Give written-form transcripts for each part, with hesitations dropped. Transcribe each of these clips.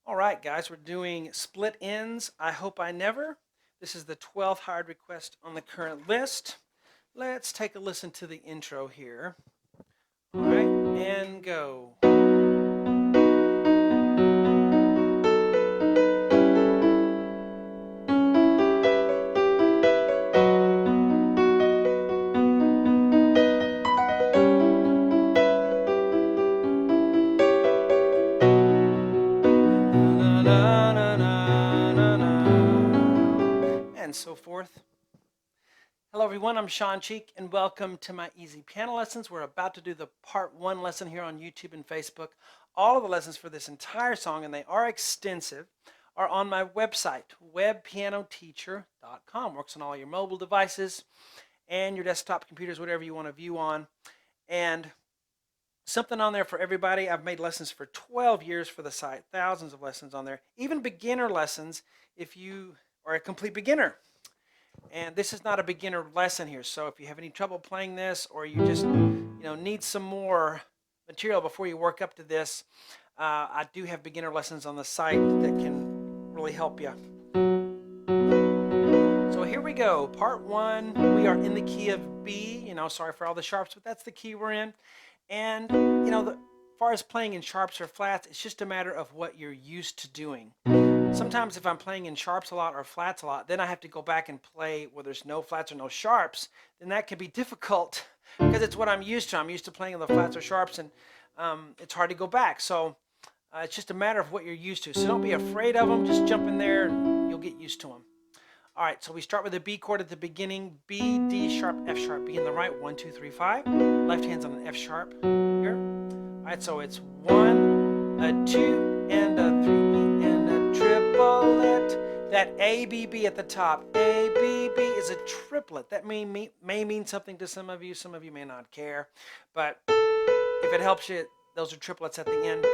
All right, guys, we're doing split ends. I hope I never. This is the 12th hired request on the current list. Let's take a listen to the intro here. All right, and go. And so forth. Hello everyone, I'm Shawn and welcome to my easy piano lessons. We're about to do the part 1 lesson here on YouTube and Facebook. All of the lessons for this entire song, and they are extensive, are on my website, webpianoteacher.com. Works on all your mobile devices and your desktop computers, whatever you want to view on. And something on there for everybody. I've made lessons for 12 years for the site, thousands of lessons on there, even beginner lessons if you are a complete beginner. And this is not a beginner lesson here, so if you have any trouble playing this, or you just need some more material before you work up to this, I do have beginner lessons on the site that can really help you. So here we go, part 1. We are in the key of B. Sorry for all the sharps, but that's the key we're in. And as far as playing in sharps or flats, it's just a matter of what you're used to doing. Sometimes if I'm playing in sharps a lot or flats a lot, then I have to go back and play where there's no flats or no sharps. Then that can be difficult because it's what I'm used to. I'm used to playing on the flats or sharps, and it's hard to go back. So it's just a matter of what you're used to. So don't be afraid of them. Just jump in there and you'll get used to them. All right, so we start with a B chord at the beginning. B, D sharp, F sharp, B in the right. 1, 2, 3, 5. Left hand's on an F sharp here. All right, so it's 1, a 2, and a 3, and a triplet. That A, B, B at the top. A, B, B is a triplet. That may mean something to some of you. Some of you may not care. But if it helps you, those are triplets at the end.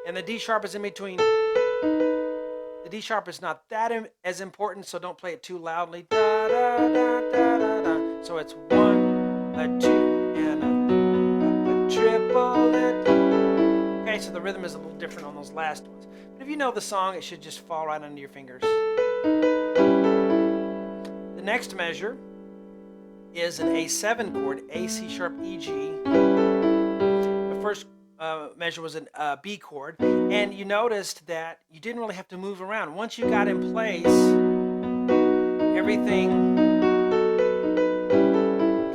And the D sharp is in between. The D sharp is not that as important, so don't play it too loudly. Da, da, da, da, da, da. So it's 1, a 2, and a triplet. Okay, so the rhythm is a little different on those last ones. But if you know the song, it should just fall right under your fingers. The next measure is an A7 chord, A, C sharp, E, G. The first measure was a B chord, and you noticed that you didn't really have to move around. Once you got in place, everything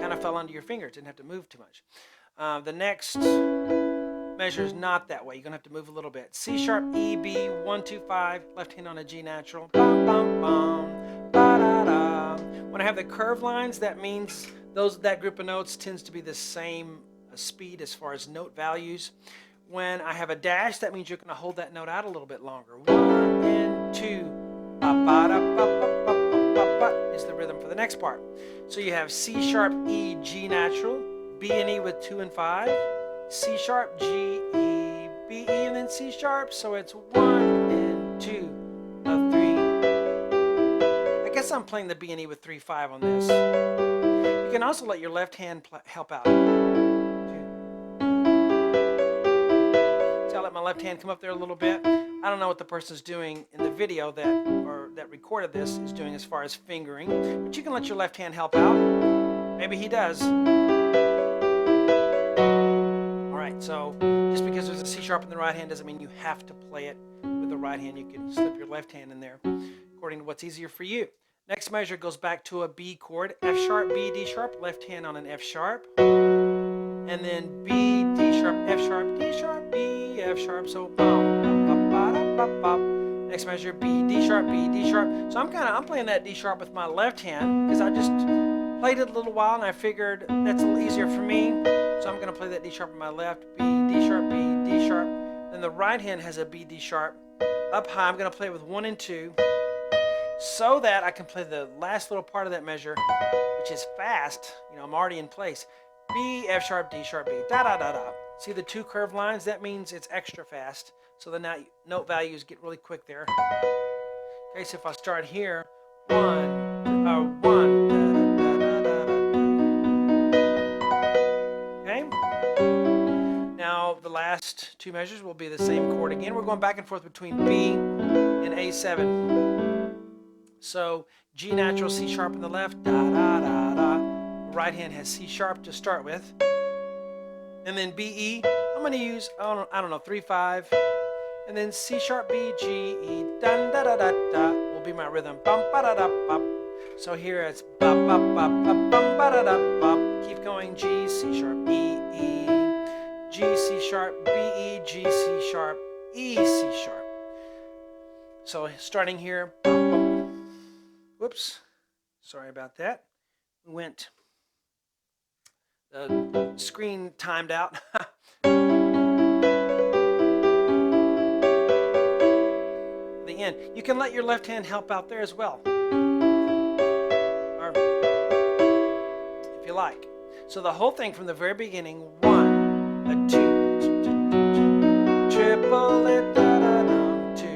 kind of fell under your fingers. Didn't have to move too much. The next measure is not that way. You're gonna have to move a little bit. C sharp, E, B, 1, 2, 5. Left hand on a G natural. Bum, bum, bum, ba, da, da. When I have the curved lines, that means that group of notes tends to be the same speed as far as note values. When I have a dash, that means you're going to hold that note out a little bit longer. 1 and 2 is the rhythm for the next part. So you have C sharp, E, G natural, B and E with 2 and 5, C sharp, G, E, B, E, and then C sharp. So it's 1 and 2, a 3. I guess I'm playing the B and E with 3, 5 on this. You can also let your left hand help out. I'll let my left hand come up there a little bit. I don't know what the person's doing in the video that recorded this is doing as far as fingering, but you can let your left hand help out. Maybe he does. All right, so just because there's a C sharp in the right hand doesn't mean you have to play it with the right hand. You can slip your left hand in there according to what's easier for you. Next measure goes back to a B chord, F sharp, B, D sharp, left hand on an F sharp, and then B, D sharp, F sharp, D sharp, B, F sharp. So next measure, B, D sharp, B, D sharp. So I'm playing that D sharp with my left hand because I just played it a little while and I figured that's a little easier for me. So I'm going to play that D sharp with my left, B, D sharp, B, D sharp. Then the right hand has a B, D sharp. Up high, I'm going to play with 1 and 2 so that I can play the last little part of that measure, which is fast. I'm already in place. B, F sharp, D sharp, B, da da da da. See the 2 curved lines? That means it's extra fast. So the note values get really quick there. Okay, so if I start here, 1, da, da, da, da, da. Okay. Now the last next two measures will be the same chord again. We're going back and forth between B and A7. So G natural, C sharp on the left, da da da da. The right hand has C sharp to start with. And then B, E, I'm going to use, I don't know, 3, 5. And then C sharp, B, G, E, dun da da da da will be my rhythm. Bum ba da da bop. So here it's ba ba ba ba bum ba da da bop. Keep going, G, C sharp, E, E, G, C sharp, B, E, G, C sharp, E, C sharp. So starting here, whoops, sorry about that. We went, the screen timed out. The end. You can let your left hand help out there as well, or if you like. So the whole thing from the very beginning, 1, a 2, triple it, da da da, 2,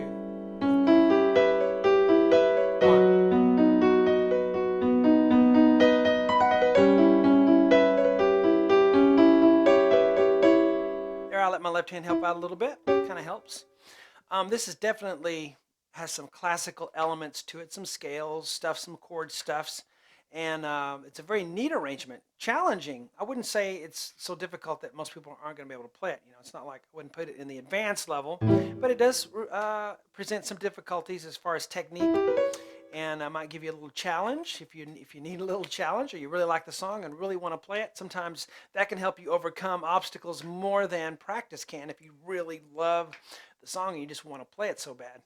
1. There, I'll let my left hand help out a little bit. Kind of helps. This is definitely has some classical elements to it, some scales, some chord stuffs, and it's a very neat arrangement. Challenging. I wouldn't say it's so difficult that most people aren't going to be able to play it. You know, it's not like I wouldn't put it in the advanced level, but it does present some difficulties as far as technique, and I might give you a little challenge if you need a little challenge, or you really like the song and really want to play it. Sometimes that can help you overcome obstacles more than practice can if you really love the song and you just want to play it so bad.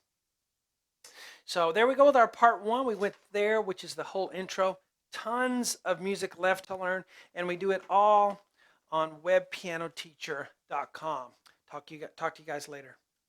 So there we go with our part 1. We went there, which is the whole intro. Tons of music left to learn, and we do it all on webpianoteacher.com. Talk to you guys later.